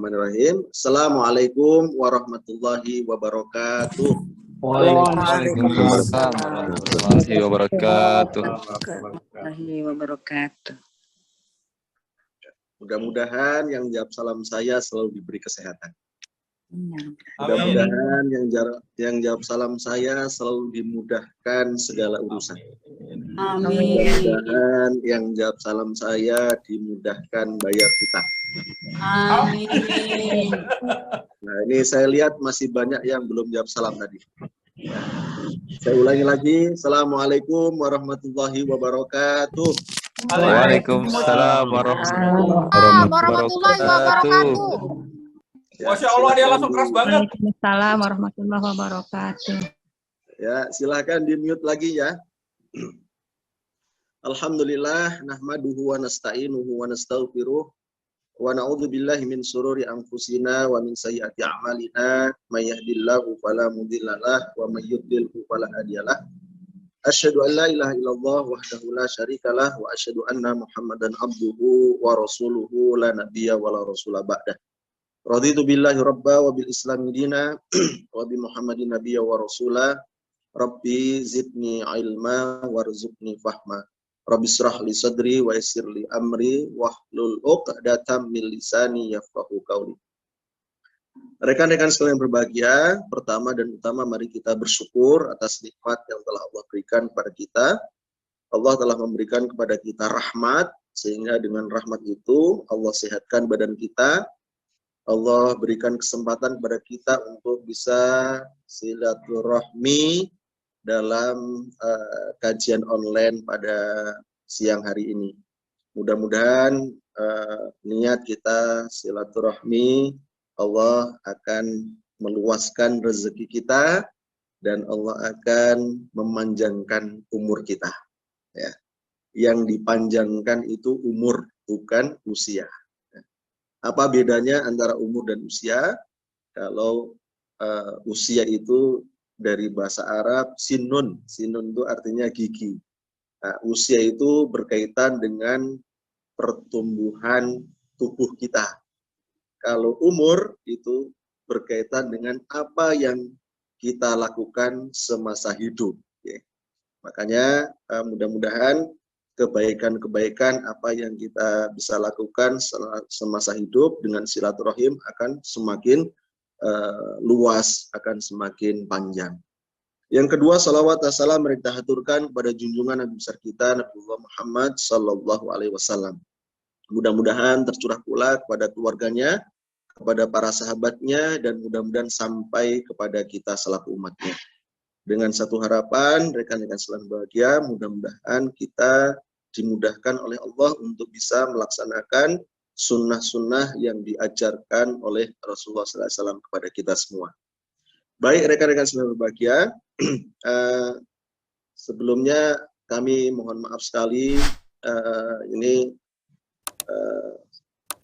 Bismillahirrahmanirrahim. Assalamualaikum warahmatullahi wabarakatuh. Waalaikumsalam warahmatullahi wabarakatuh. Mudah-mudahan yang jawab salam saya selalu diberi kesehatan. Mudah-mudahan yang jawab salam saya selalu dimudahkan segala urusan. Mudah-mudahan yang jawab salam saya dimudahkan bayar hutang. Amin. Nah, ini saya lihat masih banyak yang belum jawab salam tadi. Saya ulangi lagi. Assalamualaikum warahmatullahi wabarakatuh. Waalaikumsalam warahmatullahi wabarakatuh. Masya Allah, dia langsung keras banget. Waalaikumsalam warahmatullahi wabarakatuh. Ya, silahkan di-mute lagi ya. Alhamdulillah, nahmaduhu wa nasta'inuhu wa nastaghfiruh. Wa na'udzu billahi min syururi anfusina wa min sayyiati a'malina. May yahdihillahu fala mudhillalah wa may yudlilhu fala hadiyalah. Asyhadu an la ilaha illallah wahdahu la syarikalah wa asyhadu anna Muhammadan abduhu wa rasuluhu la nabiyya wa la rasula ba'dah. Raditu billahi rabba wa bil islami dina wa bi Muhammadin nabiyya wa rasula. Rabbi zidni ilma warzuqni fahma. Rabbi shrah li sadri wa yassir li amri wahlul 'uqdatam min lisani yafqahu qawli. Rekan-rekan sekalian berbahagia, pertama dan utama mari kita bersyukur atas nikmat yang telah Allah berikan kepada kita. Allah telah memberikan kepada kita rahmat, sehingga dengan rahmat itu Allah sehatkan badan kita. Allah berikan kesempatan kepada kita untuk bisa silaturahmi dalam kajian online pada siang hari ini. Mudah-mudahan niat kita silaturahmi, Allah akan meluaskan rezeki kita dan Allah akan memanjangkan umur kita. Ya. Yang dipanjangkan itu umur, bukan usia. Apa bedanya antara umur dan usia? Kalau usia itu dari bahasa Arab sinun. Sinun itu artinya gigi. Nah, usia itu berkaitan dengan pertumbuhan tubuh kita. Kalau umur itu berkaitan dengan apa yang kita lakukan semasa hidup. Ya. Makanya mudah-mudahan kebaikan-kebaikan apa yang kita bisa lakukan semasa hidup dengan silaturahim akan semakin luas, akan semakin panjang. Yang kedua, salawat dan salam mereka haturkan kepada junjungan Nabi besar kita, Nabi Muhammad Sallallahu Alaihi Wasallam. Mudah-mudahan tercurah pula kepada keluarganya, kepada para sahabatnya, dan mudah-mudahan sampai kepada kita selaku umatnya. Dengan satu harapan, rekan-rekan sekalian bahagia, mudah-mudahan kita dimudahkan oleh Allah untuk bisa melaksanakan sunnah-sunnah yang diajarkan oleh Rasulullah SAW kepada kita semua. Baik rekan-rekan sekalian berbahagia, sebelumnya kami mohon maaf sekali, ini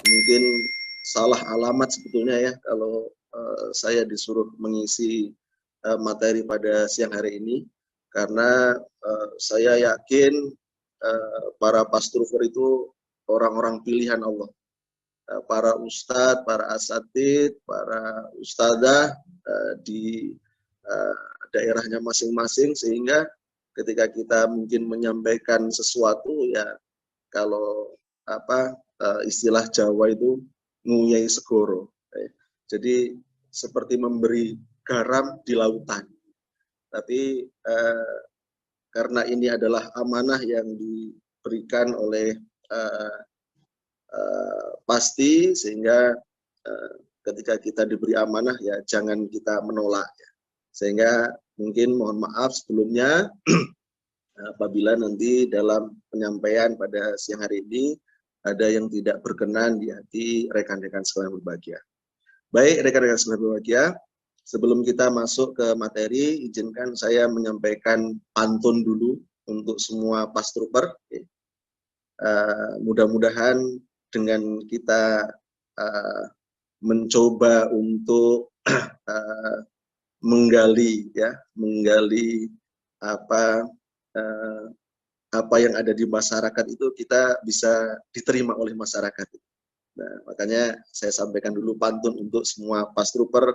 mungkin salah alamat sebetulnya ya kalau saya disuruh mengisi materi pada siang hari ini, karena saya yakin para pastrover itu orang-orang pilihan Allah. Para ustadz, para asatid, para ustadzah di daerahnya masing-masing, sehingga ketika kita mungkin menyampaikan sesuatu ya, kalau istilah Jawa itu nguyai segoro. Jadi seperti memberi garam di lautan. Tapi karena ini adalah amanah yang diberikan oleh pasti, sehingga ketika kita diberi amanah ya jangan kita menolak ya. Sehingga mungkin mohon maaf sebelumnya apabila nanti dalam penyampaian pada siang hari ini ada yang tidak berkenan di hati rekan-rekan sekalian berbahagia. Baik rekan-rekan sekalian berbahagia, sebelum kita masuk ke materi, izinkan saya menyampaikan pantun dulu untuk semua pastrooper. Mudah-mudahan dengan kita mencoba untuk menggali apa yang ada di masyarakat itu, kita bisa diterima oleh masyarakat. Nah, makanya saya sampaikan dulu pantun untuk semua pas trooper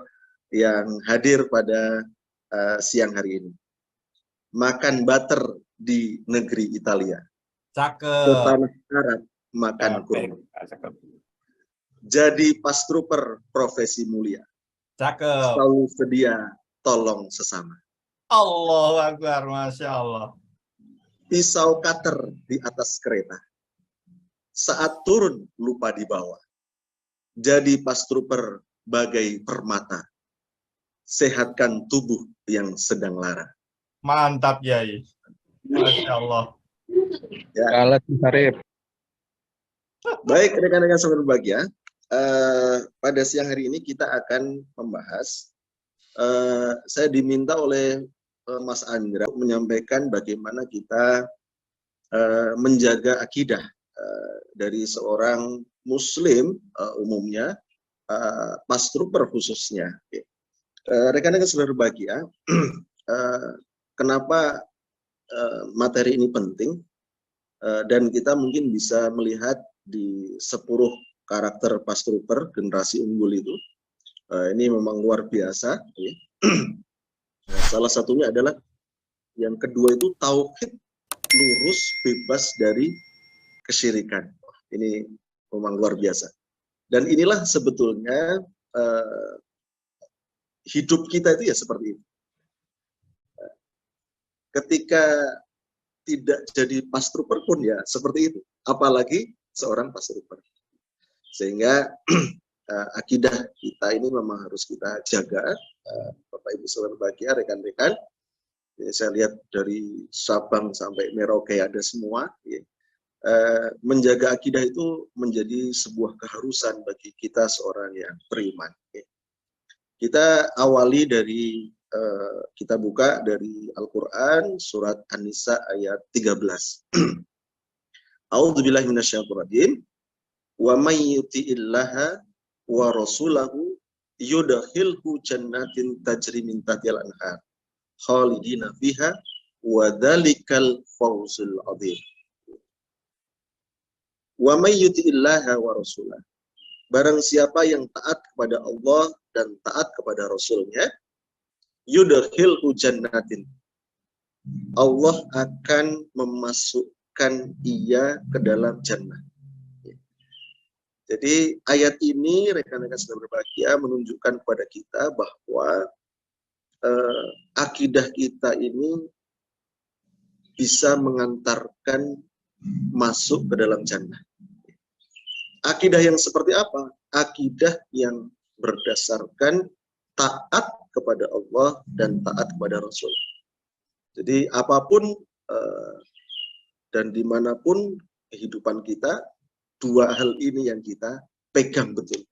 yang hadir pada siang hari ini. Makan butter di negeri Italia. Cakep. Ke tanah Arab makan kurma. Jadi pas trooper profesi mulia. Cakep. Selalu sedia tolong sesama. Allahu Akbar, Masya Allah. Pisau cutter di atas kereta. Saat turun lupa dibawa. Jadi pas trooper bagai permata. Sehatkan tubuh yang sedang lara. Mantap, Yai. Masya Allah. Ya. Alat Syarif. Baik, rekan-rekan sahabat berbahagia. Pada siang hari ini kita akan membahas. Saya diminta oleh Mas Andra menyampaikan bagaimana kita menjaga akidah dari seorang Muslim umumnya, pas trooper khususnya. Rekan-rekan saudara berbahagia, kenapa materi ini penting dan kita mungkin bisa melihat di 10 karakter pas trooper generasi unggul itu. Ini memang luar biasa. Ya. Salah satunya adalah yang kedua itu tauhid lurus bebas dari kesyirikan. Ini memang luar biasa. Dan inilah sebetulnya hidup kita itu ya seperti itu. Ketika tidak jadi pas trooper pun ya seperti itu. Apalagi seorang pas trooper. Sehingga akidah kita ini memang harus kita jaga. Bapak Ibu saudara bahagia, rekan-rekan. Saya lihat dari Sabang sampai Merauke ada semua. Ya. Menjaga akidah itu menjadi sebuah keharusan bagi kita seorang yang beriman. Ya. Kita awali dari, kita buka dari Al-Quran, surat An-Nisa ayat 13. A'udzubillahi minasyaitonirrajim. Wa may yuti'illaha wa rasulahu yudkhilhu jannatin tajri min tahtiha al-anhar khalidina fiha wa dzalikal fawzul 'adzim. Wa may yuti'illaha wa rasulahu. Barang siapa yang taat kepada Allah dan taat kepada Rasulnya, yudkhilhu jannatin. Allah akan memasukkan ia ke dalam jannah. Jadi ayat ini rekan-rekan saudara berbahagia menunjukkan kepada kita bahwa akidah kita ini bisa mengantarkan masuk ke dalam jannah. Akidah yang seperti apa? Akidah yang berdasarkan taat kepada Allah dan taat kepada Rasul. Jadi apapun dan dimanapun kehidupan kita, dua hal ini yang kita pegang betul.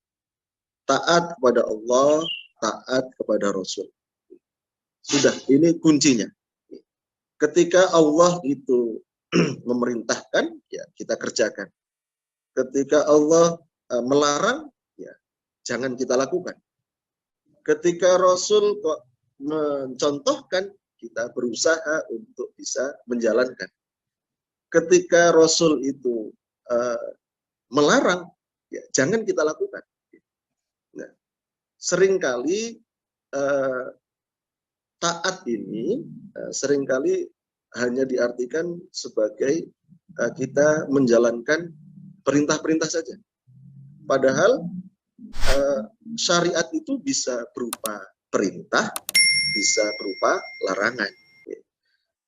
Taat kepada Allah, taat kepada Rasul. Sudah, ini kuncinya. Ketika Allah itu memerintahkan, ya kita kerjakan. Ketika Allah melarang, ya jangan kita lakukan. Ketika Rasul kok mencontohkan, kita berusaha untuk bisa menjalankan. Ketika Rasul itu melarang, ya jangan kita lakukan. Nah, seringkali taat ini seringkali hanya diartikan sebagai kita menjalankan perintah-perintah saja. Padahal syariat itu bisa berupa perintah, bisa berupa larangan.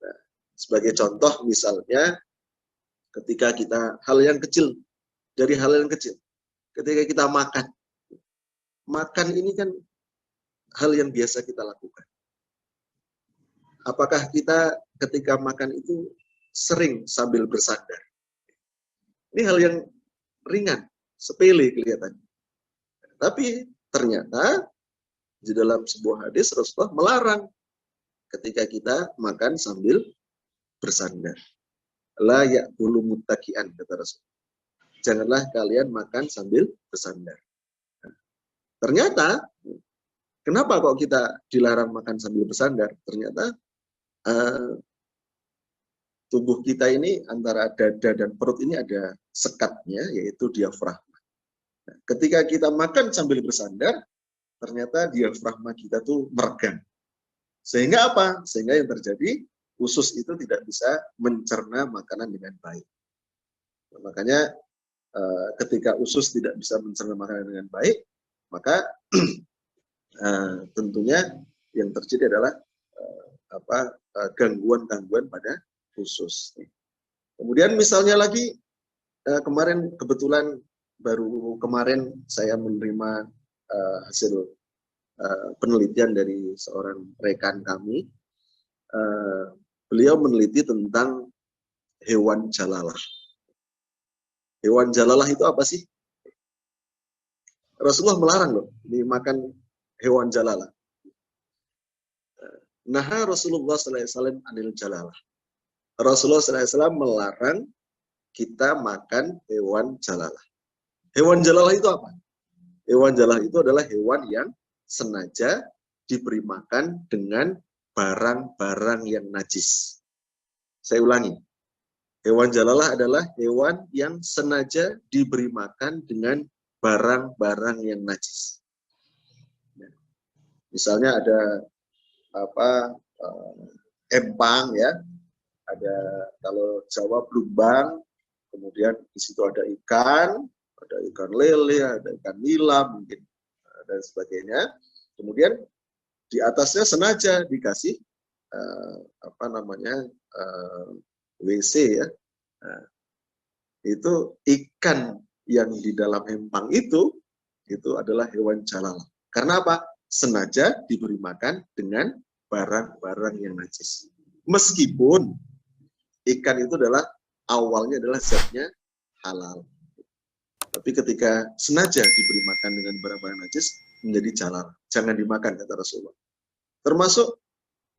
Nah, sebagai contoh misalnya ketika kita hal yang kecil, dari hal yang kecil, ketika kita makan ini kan hal yang biasa kita lakukan. Apakah kita ketika makan itu sering sambil bersandar? Ini hal yang ringan, sepele kelihatan. Tapi ternyata di dalam sebuah hadis Rasulullah melarang ketika kita makan sambil bersandar. La ya'kulu muttaki'an, kata Rasul. Janganlah kalian makan sambil bersandar. Nah, ternyata kenapa kok kita dilarang makan sambil bersandar? Ternyata tubuh kita ini antara dada dan perut ini ada sekatnya, yaitu diafragma. Ketika kita makan sambil bersandar, ternyata diafragma kita tuh meregang. Sehingga apa? Sehingga yang terjadi, usus itu tidak bisa mencerna makanan dengan baik. Nah, makanya ketika usus tidak bisa mencerna makanan dengan baik, maka tentunya yang terjadi adalah gangguan-gangguan pada usus. Kemudian misalnya lagi, kemarin kebetulan baru kemarin saya menerima hasil penelitian dari seorang rekan kami. Beliau meneliti tentang hewan jalalah. Hewan jalalah itu apa sih? Rasulullah melarang loh dimakan hewan jalalah. Nah, Rasulullah SAW anil jalalah. Rasulullah SAW melarang kita makan hewan jalalah. Hewan jalalah itu apa? Hewan jalalah itu adalah hewan yang sengaja diberi makan dengan barang-barang yang najis. Saya ulangi. Hewan jalalah adalah hewan yang sengaja diberi makan dengan barang-barang yang najis. Misalnya ada empang ya, ada kalau Jawa blumbang, kemudian di situ ada ikan lele, ada ikan nila mungkin dan sebagainya. Kemudian di atasnya sengaja dikasih WC ya. Nah, itu ikan yang di dalam empang itu adalah hewan jalalah. Karena apa? Sengaja diberi makan dengan barang-barang yang najis. Meskipun ikan itu awalnya adalah zatnya halal. Tapi ketika sengaja diberi makan dengan barang-barang najis, menjadi jalalah. Jangan dimakan, kata Rasulullah. Termasuk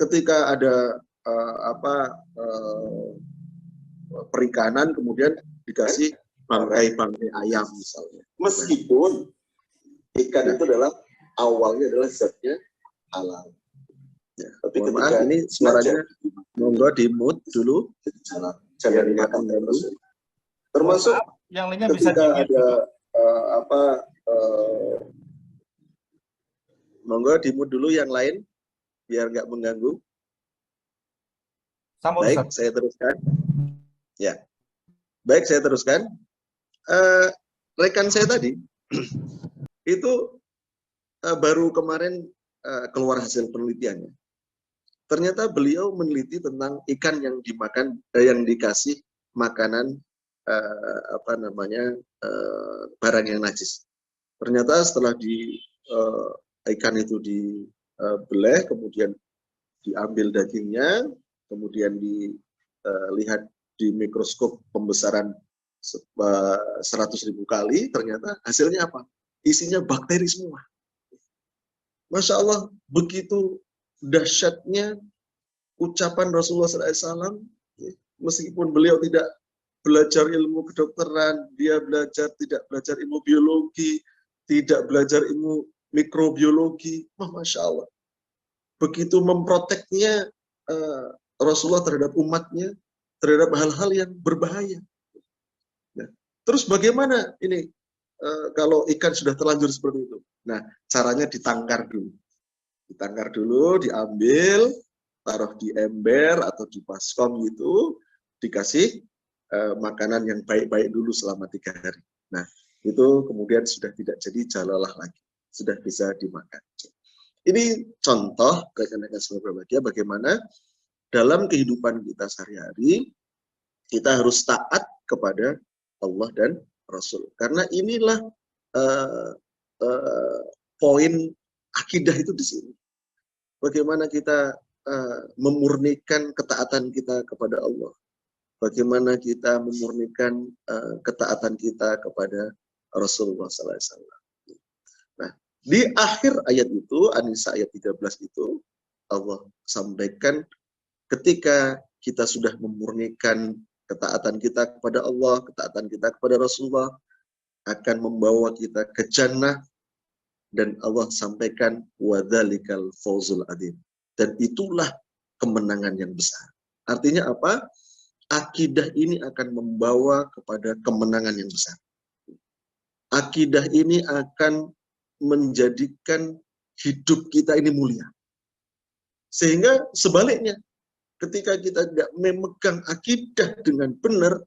ketika ada perikanan, kemudian dikasih bangkai ayam misalnya. Meskipun ikan itu awalnya adalah zatnya halal. Ya, tapi ketika ini suaranya monggo di mute dulu, jangan dimakan terus. Termasuk yang lainnya bisa ada monggo di mute dulu yang lain biar nggak mengganggu. Baik, saya teruskan. Ya, baik saya teruskan. Rekan saya tadi itu baru kemarin keluar hasil penelitiannya. Ternyata beliau meneliti tentang ikan yang dimakan, yang dikasih makanan barang yang najis. Ternyata setelah ikan itu dibeleh, kemudian diambil dagingnya, kemudian dilihat di mikroskop pembesaran 100.000 kali, ternyata hasilnya apa? Isinya bakteri semua. Masya Allah, begitu dahsyatnya ucapan Rasulullah SAW, meskipun beliau tidak belajar ilmu kedokteran, dia tidak belajar ilmu biologi, tidak belajar ilmu mikrobiologi, Masya Allah. Begitu memproteknya Rasulullah terhadap umatnya, terhadap hal-hal yang berbahaya. Nah, terus bagaimana ini kalau ikan sudah terlanjur seperti itu? Nah, caranya ditangkar dulu. Ditangkar dulu, diambil, taruh di ember atau di baskom gitu, dikasih makanan yang baik-baik dulu selama 3 hari. Nah, itu kemudian sudah tidak jadi jalalah lagi, sudah bisa dimakan. Ini contoh rekan-rekan semua berbahagia bagaimana dalam kehidupan kita sehari-hari kita harus taat kepada Allah dan Rasul. Karena inilah poin akidah itu di sini. Bagaimana kita memurnikan ketaatan kita kepada Allah. Bagaimana kita memurnikan ketaatan kita kepada Rasulullah SAW. Nah, di akhir ayat itu, An-Nisa ayat 13 itu, Allah sampaikan ketika kita sudah memurnikan ketaatan kita kepada Allah, ketaatan kita kepada Rasulullah, akan membawa kita ke jannah, dan Allah sampaikan wadzalikal fawzul adzim. Dan itulah kemenangan yang besar. Artinya apa? Akidah ini akan membawa kepada kemenangan yang besar. akidah ini akan menjadikan hidup kita ini mulia. Sehingga sebaliknya, ketika kita tidak memegang akidah dengan benar,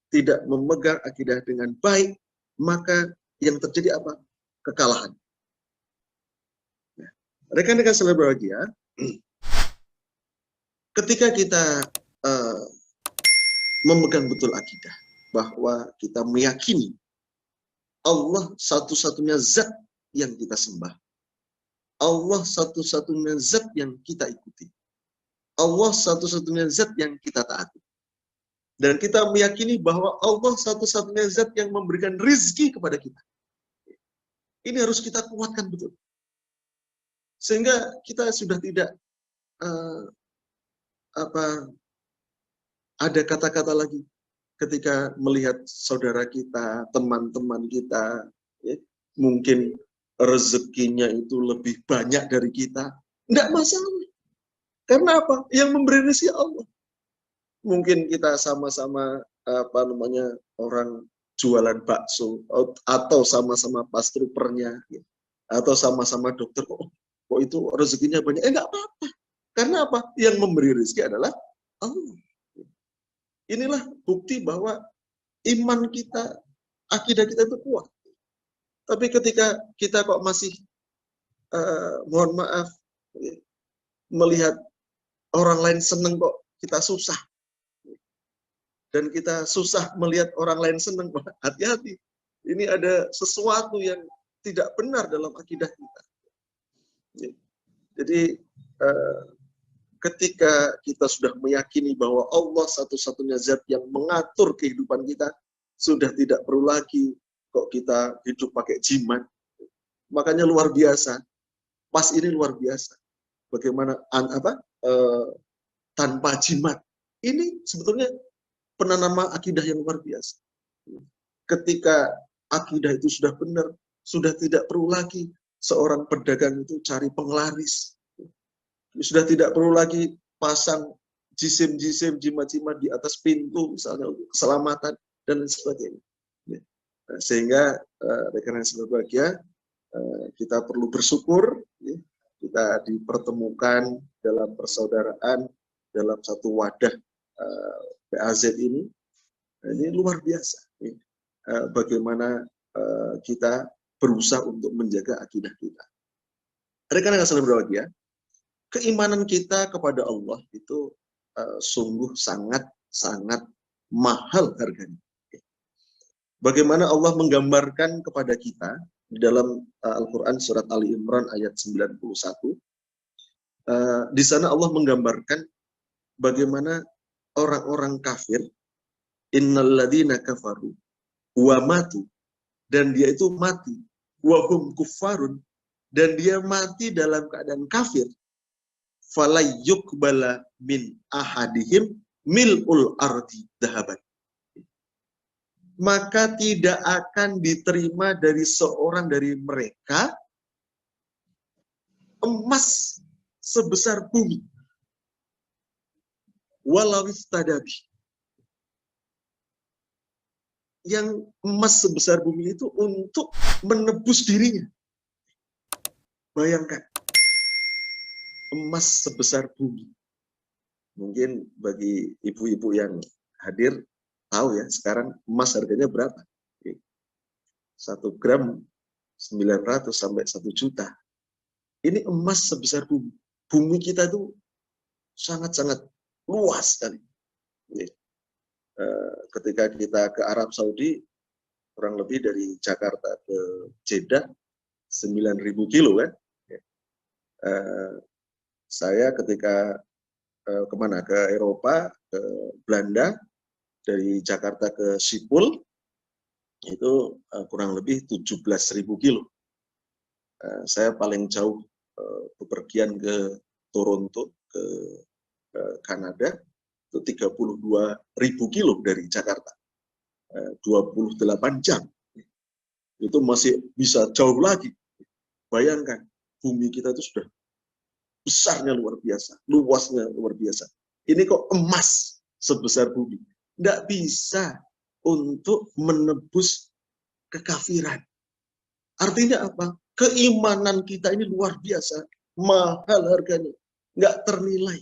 tidak memegang akidah dengan baik, maka yang terjadi apa? Kekalahan. Rekan-rekan saudara berbahagia, ketika kita memegang betul akidah, bahwa kita meyakini Allah satu-satunya zat yang kita sembah, Allah satu-satunya zat yang kita ikuti, Allah satu-satunya zat yang kita taati. Dan kita meyakini bahwa Allah satu-satunya zat yang memberikan rizki kepada kita. Ini harus kita kuatkan betul. Sehingga kita sudah tidak ada kata-kata lagi ketika melihat saudara kita, teman-teman kita, ya, mungkin rezekinya itu lebih banyak dari kita. Enggak masalah. Karena apa? Yang memberi rezeki Allah. Mungkin kita sama-sama orang jualan bakso atau sama-sama pastrupernya, gitu. Atau sama-sama dokter, kok itu rezekinya banyak. Enggak apa-apa. Karena apa? Yang memberi rezeki adalah Allah. Inilah bukti bahwa iman kita, akidah kita itu kuat. Tapi ketika kita kok masih mohon maaf melihat orang lain seneng kok kita susah. Dan kita susah melihat orang lain seneng, hati-hati. Ini ada sesuatu yang tidak benar dalam akidah kita. Jadi ketika kita sudah meyakini bahwa Allah satu-satunya zat yang mengatur kehidupan kita, sudah tidak perlu lagi kok kita hidup pakai jimat. Makanya luar biasa. Pas ini luar biasa. Bagaimana tanpa jimat. Ini sebetulnya penanaman akidah yang luar biasa. Ketika akidah itu sudah benar, sudah tidak perlu lagi seorang pedagang itu cari penglaris. Sudah tidak perlu lagi pasang jisim-jisim, jimat-jimat di atas pintu, misalnya untuk keselamatan, dan lain sebagainya. Sehingga rekan-rekan yang berbahagia, kita perlu bersyukur, kita dipertemukan dalam persaudaraan, dalam satu wadah PAZ ini. Ini luar biasa. Bagaimana kita berusaha untuk menjaga akidah kita. Rekan-rekan yang berbahagia, keimanan kita kepada Allah itu sungguh sangat mahal harganya. Bagaimana Allah menggambarkan kepada kita di dalam Al-Quran surat Ali Imran ayat 91. Di sana Allah menggambarkan bagaimana orang-orang kafir, innalladzina kafaru wa matu, dan dia itu mati, wa hum kuffarun, dan dia mati dalam keadaan kafir, falayyuqbala min ahadihim mil'ul ardi dhahaban, maka tidak akan diterima dari seorang dari mereka emas sebesar bumi, walawis tadabi, yang emas sebesar bumi itu untuk menebus dirinya. Bayangkan, emas sebesar bumi. Mungkin bagi ibu-ibu yang hadir tahu ya, sekarang emas harganya berapa? 1 gram 900 sampai 1 juta. Ini emas sebesar bumi. Bumi kita itu sangat-sangat luas sekali. Ketika kita ke Arab Saudi, kurang lebih dari Jakarta ke Jeddah 9.000 kilo kan. Saya ketika kemana, ke Eropa, ke Belanda, dari Jakarta ke Sipul itu kurang lebih 17.000 kilo. Saya paling jauh bepergian ke Toronto, ke Kanada, itu 32.000 kilo dari Jakarta, 28 jam. Itu masih bisa jauh lagi. Bayangkan, bumi kita itu sudah besarnya luar biasa, luasnya luar biasa. Ini kok emas sebesar bumi. Nggak bisa untuk menebus kekafiran. Artinya apa? Keimanan kita ini luar biasa, mahal harganya, nggak ternilai.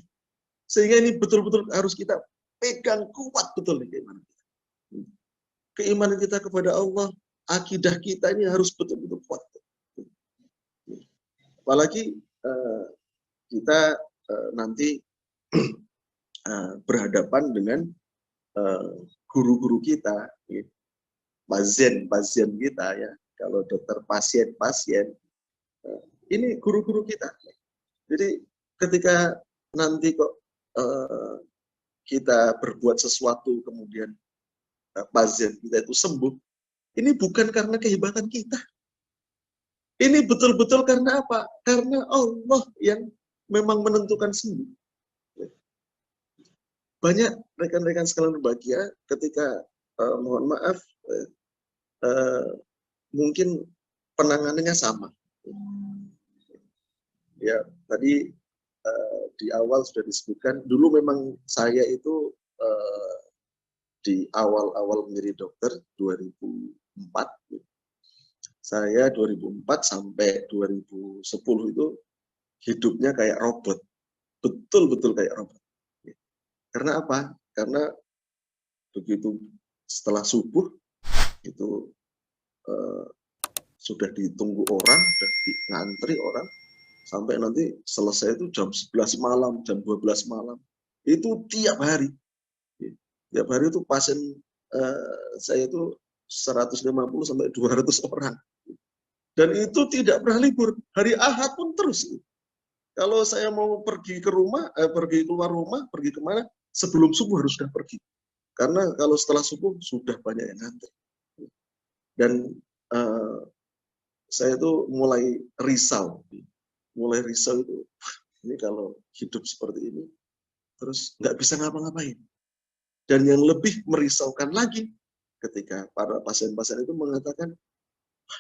Sehingga ini betul-betul harus kita pegang kuat betul nih keimanan kita. Keimanan kita kepada Allah, akidah kita ini harus betul-betul kuat. Apalagi kita nanti berhadapan dengan guru-guru kita, pasien kita ya. Kalau dokter pasien, ini guru-guru kita. Jadi ketika nanti kok kita berbuat sesuatu kemudian pasien kita itu sembuh, ini bukan karena kehebatan kita. Ini betul-betul karena apa? Karena Allah yang memang menentukan sembuh. Banyak rekan-rekan sekalian berbahagia ketika mohon maaf mungkin penanganannya sama. Ya, tadi di awal sudah disebutkan, dulu memang saya itu di awal-awal menjadi dokter 2004. Saya 2004 sampai 2010 itu hidupnya kayak robot. Betul-betul kayak robot. Karena apa? Karena begitu setelah subuh itu sudah ditunggu orang, sudah ngantri orang, sampai nanti selesai itu jam 11 malam, jam 12 malam. Itu tiap hari. Tiap hari itu pasien saya itu 150 sampai 200 orang. Dan itu tidak pernah libur. Hari Ahad pun terus. Kalau saya mau pergi ke rumah, pergi keluar rumah, pergi kemana, sebelum subuh harus sudah pergi. Karena kalau setelah subuh sudah banyak yang ngantri. Dan saya itu mulai risau. Mulai risau itu, ini kalau hidup seperti ini, terus nggak bisa ngapa-ngapain. Dan yang lebih merisaukan lagi, ketika para pasien-pasien itu mengatakan,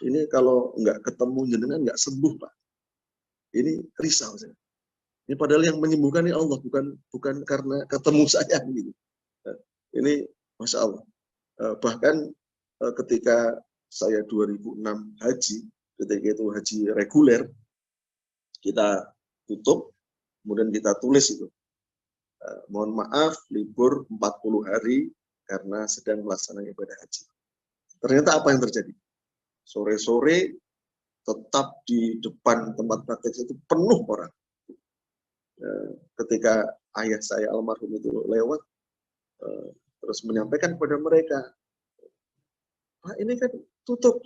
ini kalau nggak ketemu jenengan nggak sembuh, Pak. Ini risau saya. Ini padahal yang menyembuhkan ini Allah, bukan karena ketemu saya gitu. Ini Masya Allah. Bahkan ketika saya 2006 haji, ketika itu haji reguler, kita tutup, kemudian kita tulis itu. Mohon maaf, libur 40 hari karena sedang melaksanakan ibadah haji. Ternyata apa yang terjadi? Sore-sore tetap di depan tempat praktek itu penuh orang. Ketika ayah saya almarhum itu lewat, terus menyampaikan kepada mereka, Pak ini kan tutup,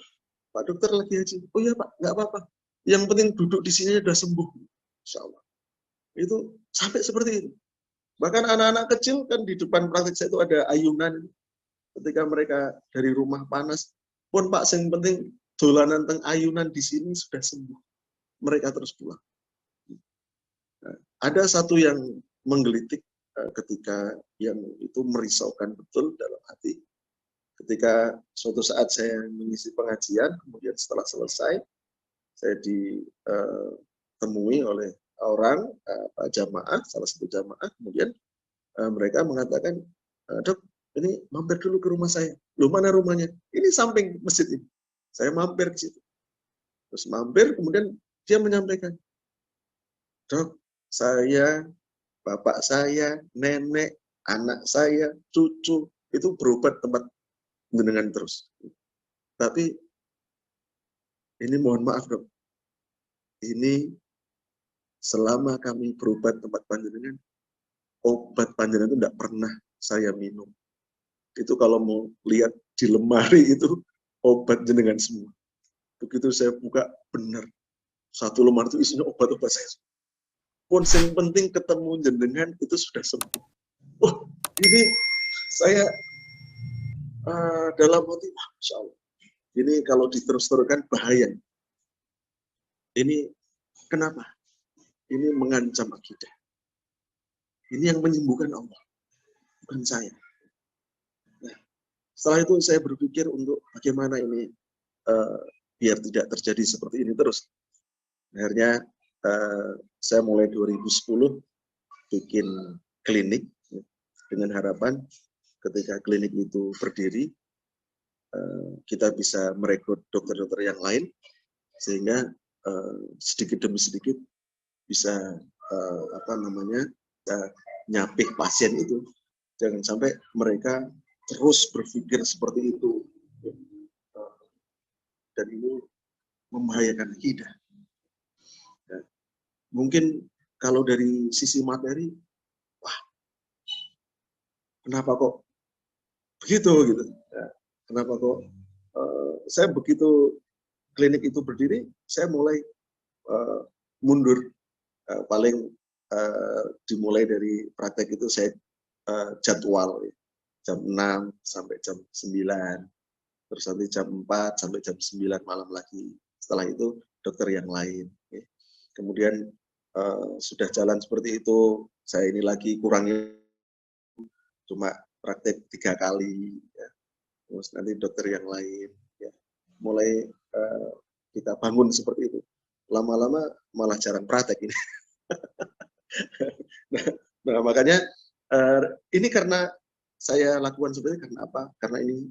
Pak dokter lagi haji. Oh iya Pak, nggak apa-apa. Yang penting duduk di sini sudah sembuh. Insya Allah. Itu sampai seperti itu. Bahkan anak-anak kecil kan di depan praktek saya itu ada ayunan. Ketika mereka dari rumah panas, pun Pak, yang penting dolanan teng ayunan di sini sudah sembuh. Mereka terus pulang. Nah, ada satu yang menggelitik ketika yang itu merisaukan betul dalam hati. Ketika suatu saat saya mengisi pengajian, kemudian setelah selesai, saya ditemui oleh orang, jamaah, salah satu jamaah, kemudian mereka mengatakan, Dok, ini mampir dulu ke rumah saya. Loh, mana rumahnya? Ini samping masjid ini. Saya mampir ke situ. Terus mampir, kemudian dia menyampaikan, Dok, saya, bapak saya, nenek, anak saya, cucu, itu berobat tempat jenengan terus. Tapi ini mohon maaf Dok, ini selama kami berobat tempat panjenengan, obat panjenengan itu tidak pernah saya minum. Itu kalau mau lihat di lemari itu obat jenengan semua. Begitu saya buka, benar. Satu lemari itu isinya obat-obat saya. Pun yang penting ketemu jenengan itu sudah sembuh. Oh, ini saya dalam hati, Masya Allah. Ini kalau diterus-teruskan bahaya. Ini kenapa? Ini mengancam akidah. Ini yang menyembuhkan Allah, bukan saya. Nah, setelah itu saya berpikir untuk bagaimana ini biar tidak terjadi seperti ini terus. Akhirnya saya mulai 2010 bikin klinik dengan harapan ketika klinik itu berdiri, kita bisa merekrut dokter-dokter yang lain sehingga sedikit demi sedikit bisa nyapih pasien itu. Jangan sampai mereka terus berpikir seperti itu, dan ini membahayakan akidah. Ya. Mungkin kalau dari sisi materi, wah, kenapa kok begitu gitu? Ya. Kenapa kok saya begitu klinik itu berdiri, saya mulai mundur. Paling dimulai dari praktek itu saya jadwal jam 6 sampai jam 9. Terus nanti jam 4 sampai jam 9 malam lagi. Setelah itu dokter yang lain. Kemudian sudah jalan seperti itu, saya ini lagi kurangi cuma praktek 3 kali. Ya. Terus nanti dokter yang lain. Ya. Mulai kita bangun seperti itu. Lama-lama malah jarang praktek ini. nah, makanya ini karena saya lakukan seperti ini karena apa? Karena ini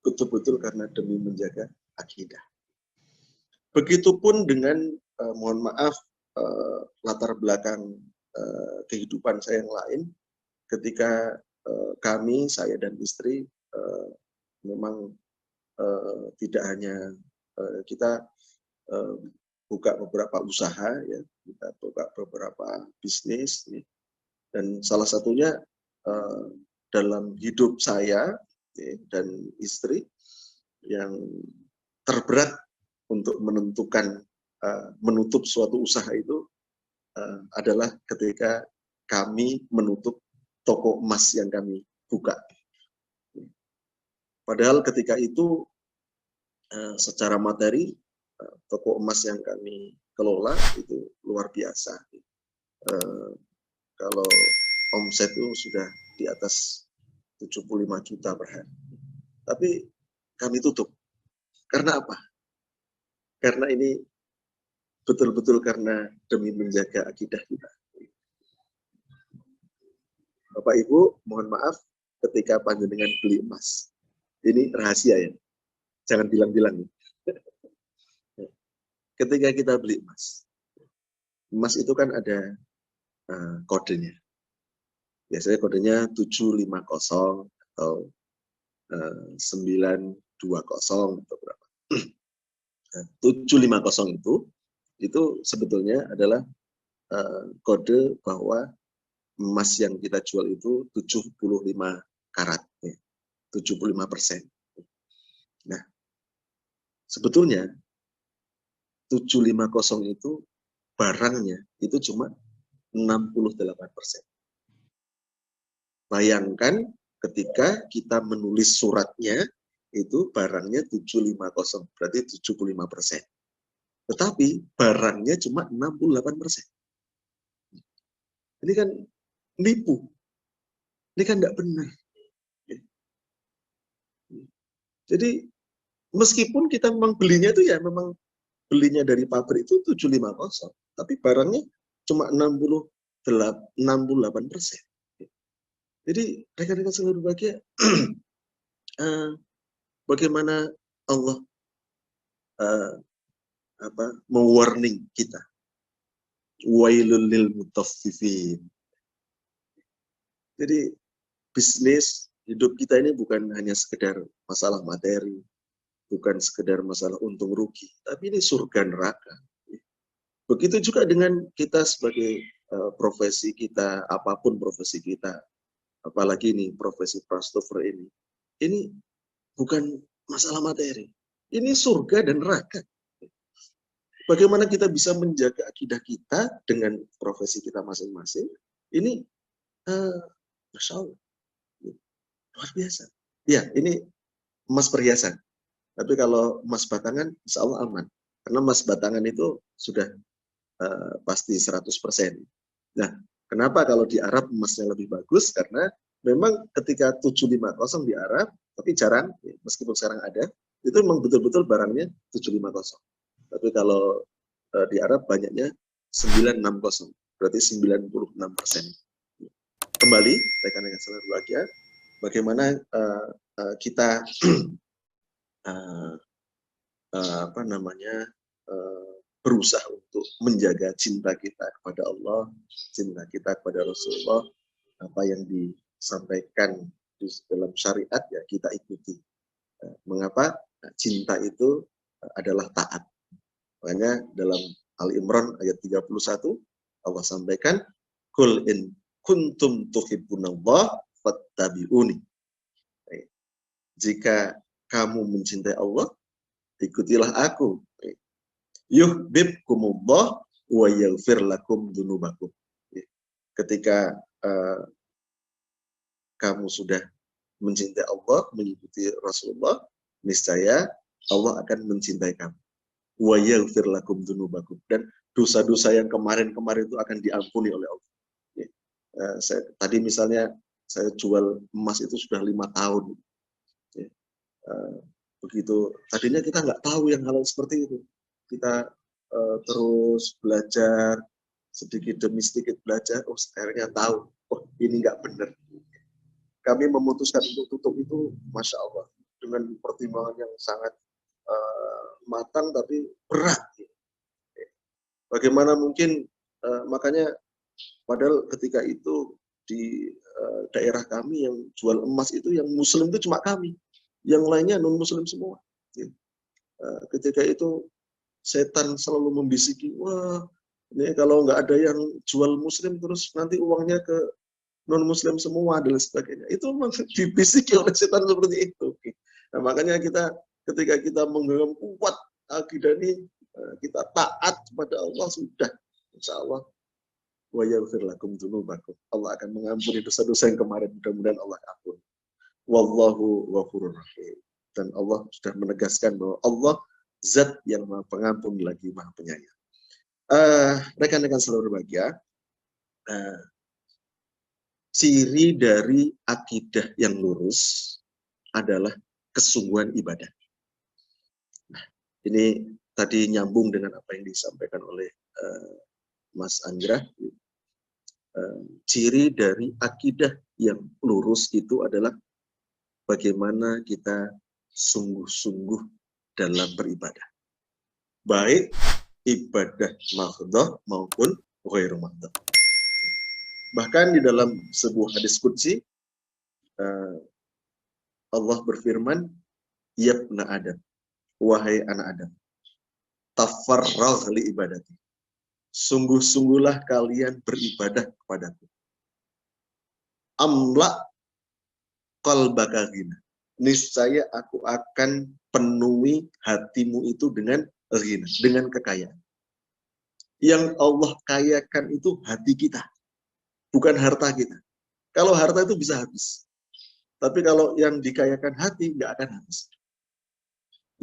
betul-betul karena demi menjaga akidah. Begitupun dengan mohon maaf latar belakang kehidupan saya yang lain, ketika saya dan istri memang tidak hanya kita buka beberapa usaha, ya, kita buka beberapa bisnis, ya, dan salah satunya dalam hidup saya dan istri yang terberat untuk menentukan menutup suatu usaha itu adalah ketika kami menutup toko emas yang kami buka. Padahal ketika itu secara materi toko emas yang kami kelola itu luar biasa. Kalau omset itu sudah di atas 75 juta per hari. Tapi kami tutup. Karena apa? Karena ini betul-betul karena demi menjaga akidah kita. Bapak Ibu, mohon maaf ketika panjenengan beli emas. Ini rahasia ya. Jangan bilang-bilang. Ketika kita beli emas. Emas itu kan ada kodenya. Biasanya kodenya 750 atau 920 atau berapa. 750 itu sebetulnya adalah kode bahwa emas yang kita jual itu 75 karat, ya, 75%. Nah, sebetulnya 750 itu barangnya itu cuma 68%. Bayangkan ketika kita menulis suratnya, itu barangnya 750, berarti 75%. Tetapi barangnya cuma 68%. Ini kan nipu. Ini kan tidak benar. Jadi meskipun kita memang belinya itu ya memang belinya dari pabrik itu 750, tapi barangnya cuma 68%. Jadi rekan-rekan sekalian berbahagia, bagaimana Allah mewarning kita. Wailul lil mutaffifin. Jadi bisnis hidup kita ini bukan hanya sekedar masalah materi, bukan sekedar masalah untung rugi, tapi ini surga neraka. Begitu juga dengan kita sebagai profesi kita, apapun profesi kita, apalagi ini profesi prastover ini bukan masalah materi, ini surga dan neraka. Bagaimana kita bisa menjaga akidah kita dengan profesi kita masing-masing, ini Masya Allah, luar biasa. Ya, ini emas perhiasan. Tapi kalau emas batangan, insya Allah aman. Karena emas batangan itu sudah pasti 100%. Nah, kenapa kalau di Arab emasnya lebih bagus? Karena memang ketika 750 di Arab, tapi jarang, meskipun sekarang ada, itu memang betul-betul barangnya 750. Tapi kalau di Arab banyaknya 960, berarti 96%. Kembali, rekan-rekan sekalian berbahagia, bagaimana kita berusaha untuk menjaga cinta kita kepada Allah, cinta kita kepada Rasulullah, apa yang disampaikan di dalam syariat ya kita ikuti. Mengapa? Cinta itu adalah taat. Makanya dalam Al-Imran ayat 31 Allah sampaikan, "Qul in kuntum tuhibbunallah fattabi'uni." Jika kamu mencintai Allah, ikutilah aku. Yuhibbukumullah wa yaghfir lakum dzunubakum. Ketika kamu sudah mencintai Allah, mengikuti Rasulullah, niscaya Allah akan mencintai kamu. Wa yaghfir lakum dzunubakum, dan dosa-dosa yang kemarin-kemarin itu akan diampuni oleh Allah. Tadi misalnya saya jual emas itu sudah 5 tahun. Begitu tadinya kita nggak tahu yang hal seperti itu. Kita terus belajar sedikit demi sedikit belajar, akhirnya tahu, ini nggak benar. Kami memutuskan untuk tutup itu, masya Allah, dengan pertimbangan yang sangat matang tapi berat. Bagaimana mungkin, makanya padahal ketika itu di daerah kami yang jual emas itu yang muslim itu cuma kami, yang lainnya non muslim semua. Ketika itu setan selalu membisiki, wah ini kalau nggak ada yang jual muslim terus nanti uangnya ke non muslim semua dan sebagainya. Itu memang dibisiki oleh setan seperti itu. Nah, makanya kita ketika kita menggenggam kuat akidah ini, kita taat kepada Allah, sudah insya Allah wa yaghfir lakum dzunubakum. Allah akan mengampuni dosa-dosa yang kemarin, mudah-mudahan Allah ampuni. Wallahu ghafurur rahim. Dan Allah sudah menegaskan bahwa Allah zat yang maha pengampun lagi maha penyayang. Rekan-rekan seluruh berbahagia, ciri dari akidah yang lurus adalah kesungguhan ibadah. Nah, ini tadi nyambung dengan apa yang disampaikan oleh Mas Anggra. Ciri dari akidah yang lurus itu adalah bagaimana kita sungguh-sungguh dalam beribadah. Baik ibadah mahdhah maupun ghairu mahdhah. Bahkan di dalam sebuah hadis qudsi, Allah berfirman, "Yabna Adam, wahai anak Adam, tafarragh li ibadati." Sungguh-sungguhlah kalian beribadah kepadaku. Amla qalbaka ghina. Niscaya aku akan penuhi hatimu itu dengan ghina, dengan kekayaan. Yang Allah kayakan itu hati kita, bukan harta kita. Kalau harta itu bisa habis. Tapi kalau yang dikayakan hati, nggak akan habis.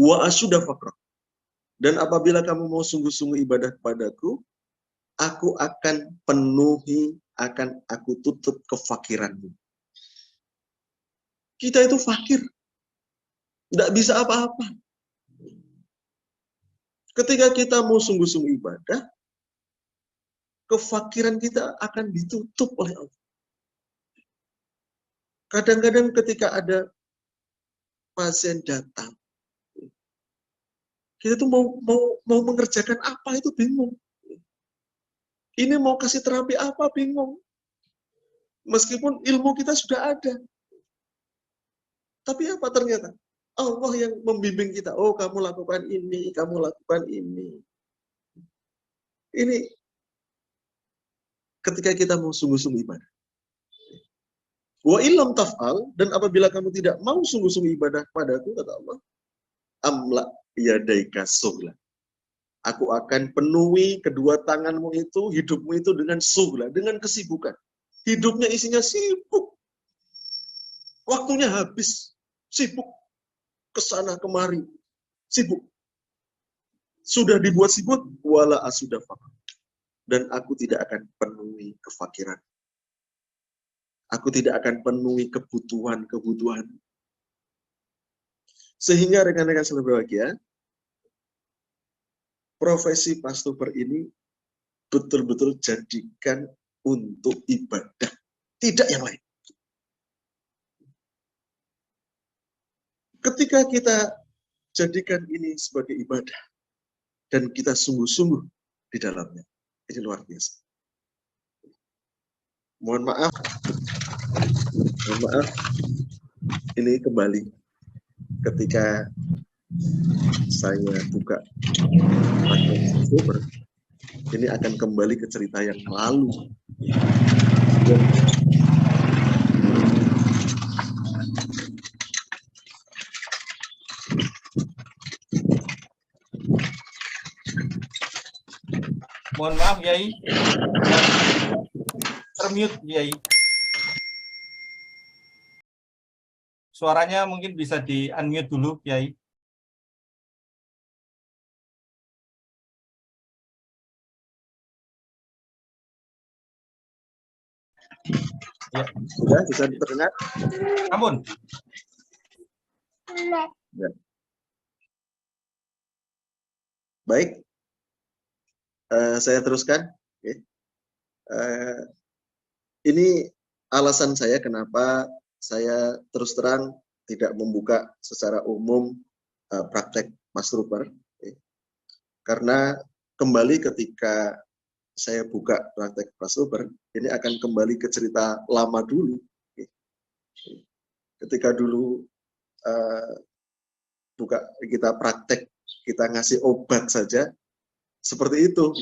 Wa asyuda faqra. Dan apabila kamu mau sungguh-sungguh ibadah kepadaku, aku akan penuhi, akan aku tutup kefakiranmu. Kita itu fakir. Tidak bisa apa-apa. Ketika kita mau sungguh-sungguh ibadah, kefakiran kita akan ditutup oleh Allah. Kadang-kadang ketika ada pasien datang, kita tuh mau mengerjakan apa itu bingung. Ini mau kasih terapi apa bingung. Meskipun ilmu kita sudah ada. Tapi apa ternyata? Allah yang membimbing kita. Oh, kamu lakukan ini, kamu lakukan ini. Ini ketika kita mau sungguh-sungguh ibadah. Wa illam taf'al, dan apabila kamu tidak mau sungguh-sungguh ibadah padaku, kata Allah, amla yadaika sughla. Aku akan penuhi kedua tanganmu itu, hidupmu itu dengan sughla, dengan kesibukan. Hidupnya isinya sibuk. Waktunya habis, sibuk. Kesana kemari, sibuk. Sudah dibuat sibuk, wala asuda faqat. Dan aku tidak akan penuhi kefakiran. Aku tidak akan penuhi kebutuhan-kebutuhan. Sehingga rekan-rekan selalu berbahagia, profesi pastoper ini betul-betul jadikan untuk ibadah, tidak yang lain. Ketika kita jadikan ini sebagai ibadah, dan kita sungguh-sungguh di dalamnya. Ini luar biasa. Mohon maaf, ini kembali ketika saya buka praktek Oktober, ini akan kembali ke cerita yang lalu. Mohon maaf, Yai. Termute, Yai. Suaranya mungkin bisa di-unmute dulu, Yai. Ya, sudah bisa terdengar? Ampun. Ya. Baik, saya teruskan. Okay. Ini alasan saya kenapa saya terus terang tidak membuka secara umum praktek masturber. Okay. Karena kembali ketika saya buka praktek masturber, ini akan kembali ke cerita lama dulu. Okay. Ketika dulu buka kita praktek, kita ngasih obat saja seperti itu.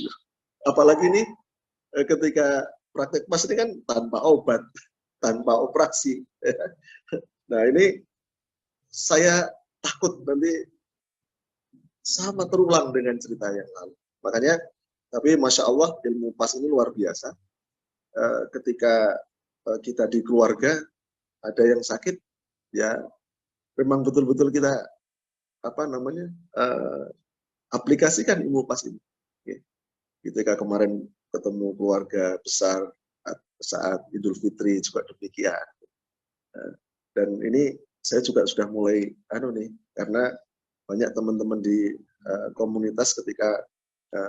Apalagi ini ketika praktek pas ini kan tanpa obat, tanpa operasi. Nah ini saya takut nanti sama terulang dengan cerita yang lalu. Makanya, tapi Masya Allah ilmu pas ini luar biasa. Ketika kita di keluarga ada yang sakit, ya memang betul-betul kita aplikasikan ilmu pas ini. Ketika kemarin ketemu keluarga besar saat Idul Fitri juga demikian. Dan ini saya juga sudah mulai karena banyak teman-teman di komunitas ketika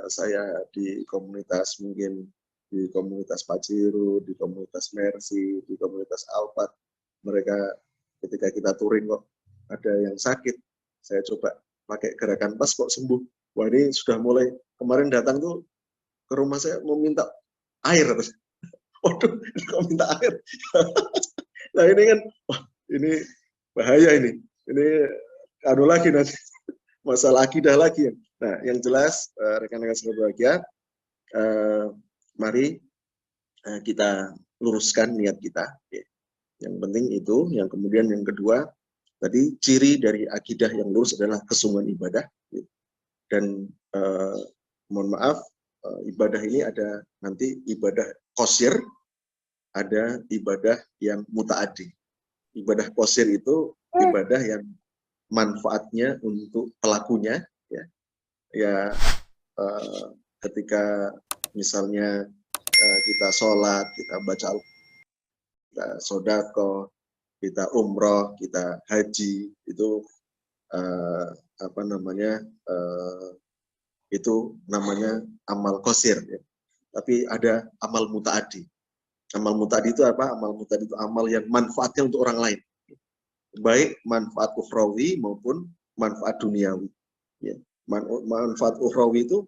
saya di komunitas mungkin di komunitas Paciru, di komunitas Mercy, di komunitas Alphard, mereka ketika kita touring kok ada yang sakit, saya coba pakai gerakan pas kok sembuh. Wah ini sudah mulai, kemarin datang tuh ke rumah saya mau minta air. Waduh, kok minta air? Nah ini kan, wah ini bahaya ini. Ini lagi nanti, masalah akidah lagi. Nah yang jelas, rekan-rekan saudara berbahagia, mari kita luruskan niat kita. Yang penting itu, yang kemudian yang kedua, tadi ciri dari akidah yang lurus adalah kesungguhan ibadah. Dan mohon maaf, ibadah ini ada nanti ibadah qasir, ada ibadah yang mutaaddi. Ibadah qasir itu ibadah yang manfaatnya untuk pelakunya, ya ketika misalnya kita sholat, kita baca kita sodako, kita umroh, kita haji, itu itu namanya amal qasir. Tapi ada amal mutaaddi. Amal mutaaddi itu apa? Amal mutaaddi itu amal yang manfaatnya untuk orang lain, baik manfaat ukhrawi maupun manfaat duniawi. Manfaat ukhrawi itu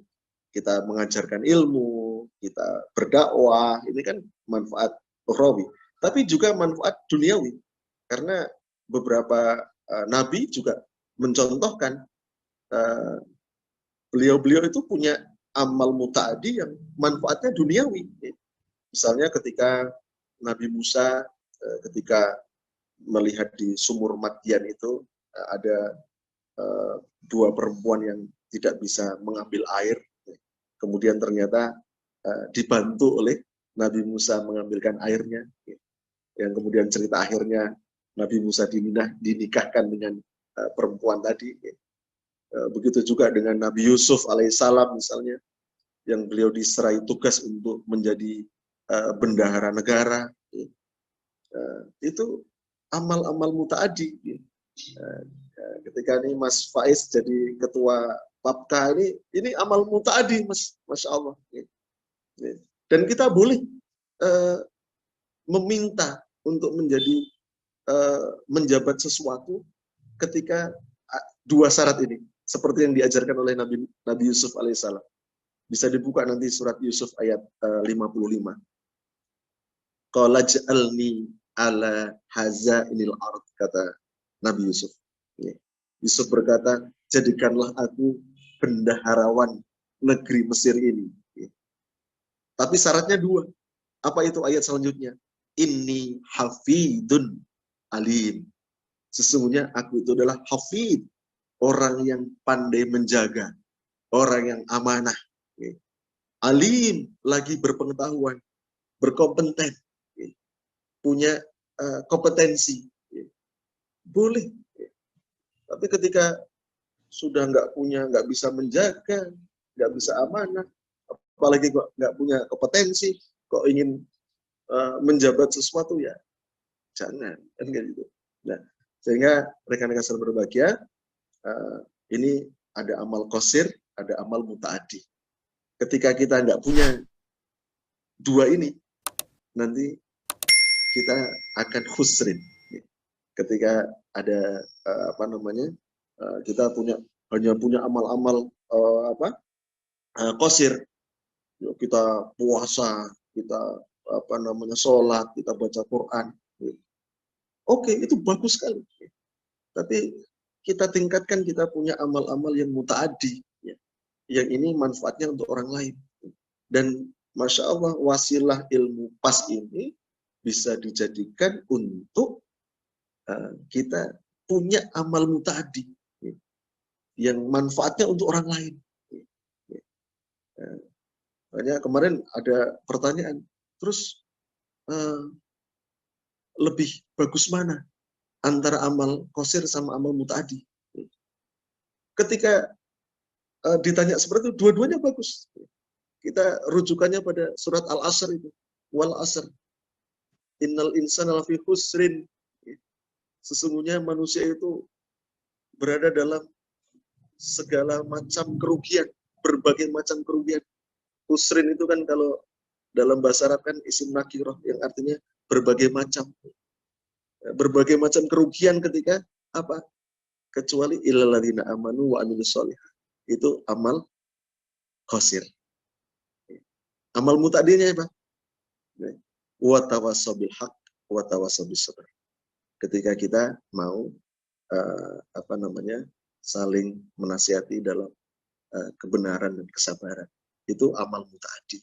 kita mengajarkan ilmu, kita berdakwah, ini kan manfaat ukhrawi. Tapi juga manfaat duniawi, karena beberapa nabi juga mencontohkan beliau-beliau itu punya amal mutaaddi yang manfaatnya duniawi. Misalnya ketika Nabi Musa ketika melihat di sumur Madian itu ada dua perempuan yang tidak bisa mengambil air, kemudian ternyata dibantu oleh Nabi Musa mengambilkan airnya, yang kemudian cerita akhirnya Nabi Musa dinikahkan dengan perempuan tadi. Begitu juga dengan Nabi Yusuf alaihissalam misalnya, yang beliau diserai tugas untuk menjadi bendahara negara. Itu amal-amal mutaaddi. Ketika ini Mas Faiz jadi ketua PAPKA, ini amal mutaaddi, Masya Allah. Dan kita boleh meminta untuk menjadi menjabat sesuatu ketika dua syarat ini. seperti yang diajarkan oleh Nabi Yusuf alaihissalam. Bisa dibuka nanti surat Yusuf ayat 55. Qala ja'alni ala hazainil ard, kata Nabi Yusuf. Yusuf berkata, jadikanlah aku bendaharawan negeri Mesir ini. Tapi syaratnya 2. Apa itu ayat selanjutnya? Inni hafidun alim. Sesungguhnya aku itu adalah hafid, orang yang pandai menjaga, orang yang amanah. Alim, lagi berpengetahuan, berkompeten, punya kompetensi. Boleh. Tapi ketika sudah nggak bisa menjaga, nggak bisa amanah, apalagi kok nggak punya kompetensi, kok ingin menjabat sesuatu, ya jangan, kan gitu. Nah, sehingga rekan-rekan yang berbahagia, ini ada amal qasir, ada amal mutaaddi. Ketika kita nggak punya 2 ini, nanti kita akan khusrin. Ketika ada kita hanya punya amal-amal qasir, kita puasa, kita sholat, kita baca Quran. Oke, itu bagus sekali. Tapi kita tingkatkan, kita punya amal-amal yang mutaaddi, yang ini manfaatnya untuk orang lain. Dan Masya Allah, wasilah ilmu pas ini bisa dijadikan untuk kita punya amal mutaaddi yang manfaatnya untuk orang lain. Makanya kemarin ada pertanyaan, terus lebih bagus mana antara amal qasir sama amal mutaaddi? Ketika ditanya seperti itu, dua-duanya bagus. Kita rujukannya pada surat Al-Asr itu. Wal asr. Innal insana lafi khusrin. Sesungguhnya manusia itu berada dalam segala macam kerugian, berbagai macam kerugian. Khusrin itu kan kalau dalam bahasa Arab kan isim nakirah, yang artinya berbagai macam. Berbagai macam kerugian ketika apa? Kecuali illal ladzina amanu wa amilus sholihat. Itu amal qasir. Amal muta'addinya apa? Wa tawassaw bil haqq wa tawassaw bis sabr. Ketika kita mau saling menasihati dalam kebenaran dan kesabaran, itu amal muta'addi.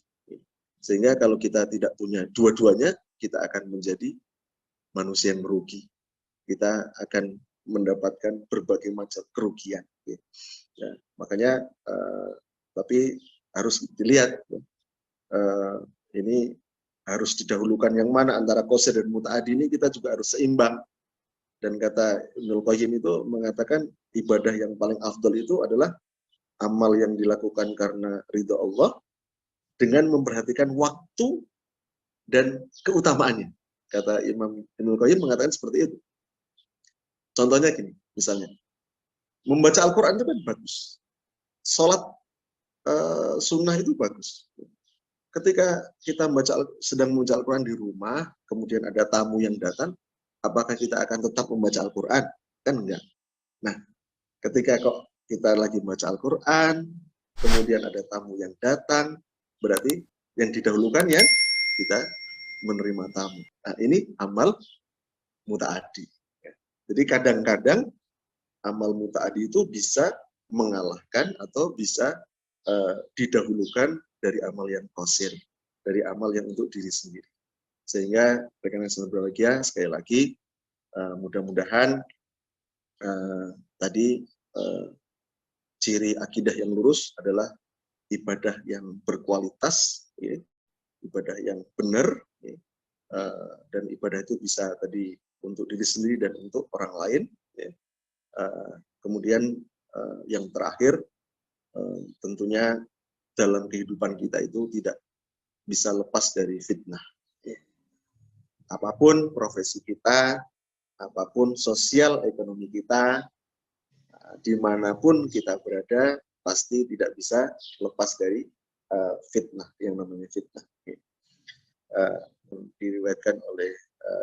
Sehingga kalau kita tidak punya dua-duanya, kita akan menjadi manusia yang merugi. Kita akan mendapatkan berbagai macam kerugian. Ya, makanya tapi harus dilihat ini harus didahulukan yang mana antara qasir dan muta'addi, ini kita juga harus seimbang. Dan kata Ibnul Qayyim itu mengatakan ibadah yang paling afdal itu adalah amal yang dilakukan karena ridha Allah dengan memperhatikan waktu dan keutamaannya. Kata Imam Ibnul Qayyim mengatakan seperti itu. Contohnya gini, misalnya membaca Al-Quran itu kan bagus. Sholat sunnah itu bagus. Ketika kita sedang membaca Al-Quran di rumah, kemudian ada tamu yang datang, apakah kita akan tetap membaca Al-Quran? Kan enggak. Nah, ketika kok kita lagi membaca Al-Quran, kemudian ada tamu yang datang, berarti yang didahulukan ya kita menerima tamu. Nah, ini amal muta'addi. Jadi kadang-kadang amal muta'addi itu bisa mengalahkan atau bisa didahulukan dari amal yang qasir, dari amal yang untuk diri sendiri. Sehingga rekan-rekan yang berbahagia, sekali lagi mudah-mudahan tadi ciri akidah yang lurus adalah ibadah yang berkualitas, ya, ibadah yang benar, ya, dan ibadah itu bisa tadi untuk diri sendiri dan untuk orang lain. Ya. Kemudian yang terakhir, tentunya dalam kehidupan kita itu tidak bisa lepas dari fitnah. Ya. Apapun profesi kita, apapun sosial ekonomi kita, dimanapun kita berada, pasti tidak bisa lepas dari fitnah, yang namanya fitnah. Diriwayatkan oleh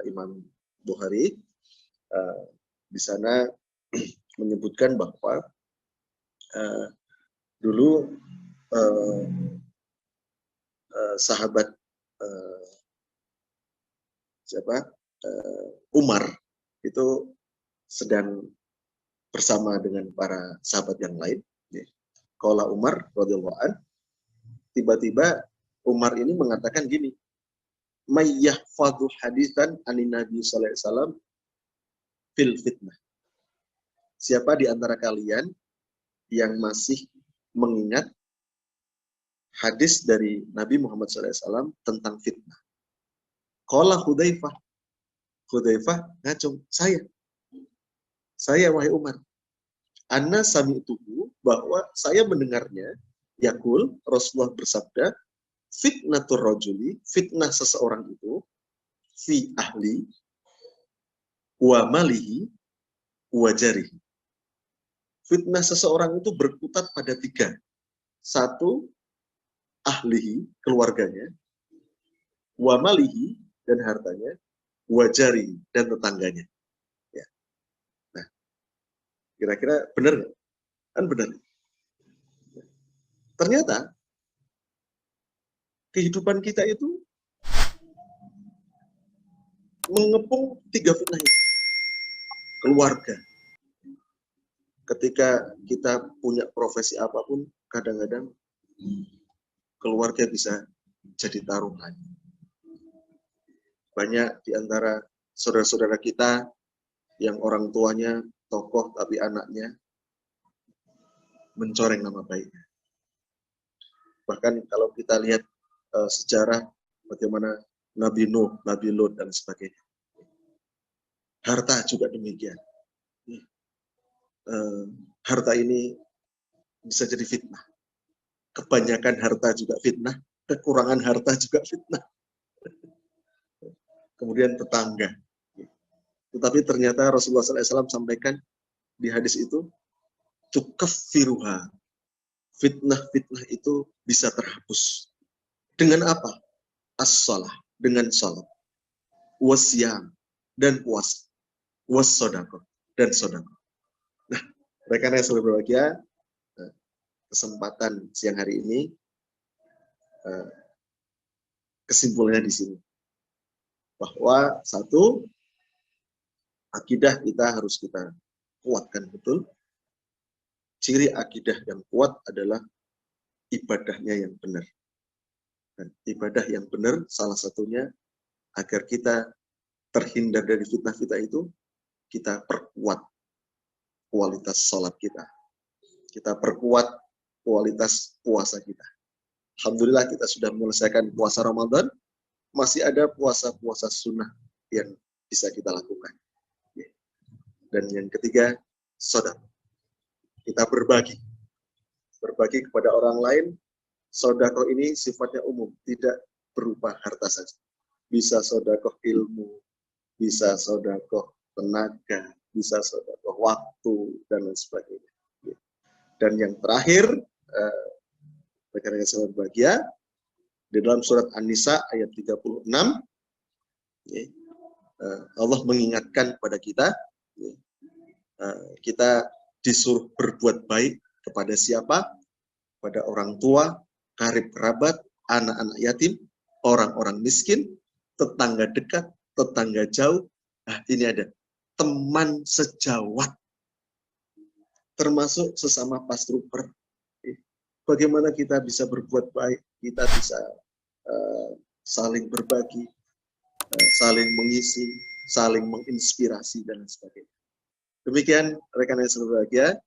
Imam Bukhari, di sana menyebutkan bahwa dulu sahabat Umar itu sedang bersama dengan para sahabat yang lain. Qala Umar radhiyallahu an, tiba-tiba Umar ini mengatakan gini, may yahfadhu haditsan anin nabi sallallahu alaihi wasallam fil fitnah. Siapa di antara kalian yang masih mengingat hadis dari Nabi Muhammad SAW tentang fitnah? Qala Hudzaifah. Hudzaifah ngacung, saya wahai Umar. Anna sami'tuhu, bahwa saya mendengarnya, yaqul, Rasulullah bersabda, fitnatur rajuli, fitnah seseorang itu, fi ahli, wa malihi, wa jarihi. Fitnah seseorang itu berkutat pada 3. 1, ahlihi, keluarganya, wa malihi, dan hartanya, wa jarihi, dan tetangganya. Ya. Nah, kira-kira benar nggak? Kan benar. Ternyata kehidupan kita itu mengepung 3 fitnah itu. Keluarga. Ketika kita punya profesi apapun, kadang-kadang keluarga bisa jadi taruhan. Banyak di antara saudara-saudara kita yang orang tuanya tokoh tapi anaknya mencoreng nama baiknya. Bahkan kalau kita lihat sejarah bagaimana Nabi Nuh, Nabi Lut, dan sebagainya. Harta juga demikian. Harta ini bisa jadi fitnah. Kebanyakan harta juga fitnah, kekurangan harta juga fitnah. Kemudian tetangga. Tetapi ternyata Rasulullah SAW sampaikan di hadis itu, tukaffiruha. Fitnah-fitnah itu bisa terhapus. Dengan apa? As-shalah, dengan salat. Wasyam, dan puasa. Was-sodaqah, dan sodaqah. Nah, rekan yang selalu berbahagia, kesempatan siang hari ini, kesimpulannya di sini. Bahwa 1, akidah kita harus kita kuatkan betul. Ciri akidah yang kuat adalah ibadahnya yang benar. Dan ibadah yang benar salah satunya agar kita terhindar dari fitnah-fitnah itu, kita perkuat kualitas sholat kita. Kita perkuat kualitas puasa kita. Alhamdulillah kita sudah menyelesaikan puasa Ramadan, masih ada puasa-puasa sunnah yang bisa kita lakukan. Dan yang ketiga, sedekah. Kita berbagi. Berbagi kepada orang lain. Sedekah ini sifatnya umum, tidak berupa harta saja. Bisa sedekah ilmu, bisa sedekah tenaga, bisa sedekah waktu, dan lain sebagainya. Dan yang terakhir, rekan-rekan yang sangat berbahagia, di dalam surat An-Nisa ayat 36, Allah mengingatkan kepada kita, kita disuruh berbuat baik kepada siapa? Pada orang tua, karib kerabat, anak-anak yatim, orang-orang miskin, tetangga dekat, tetangga jauh. Nah, ini ada teman sejawat, termasuk sesama pastruper. Bagaimana kita bisa berbuat baik, kita bisa saling berbagi, saling mengisi, saling menginspirasi, dan sebagainya. Demikian rekan yang selalu berbahagia,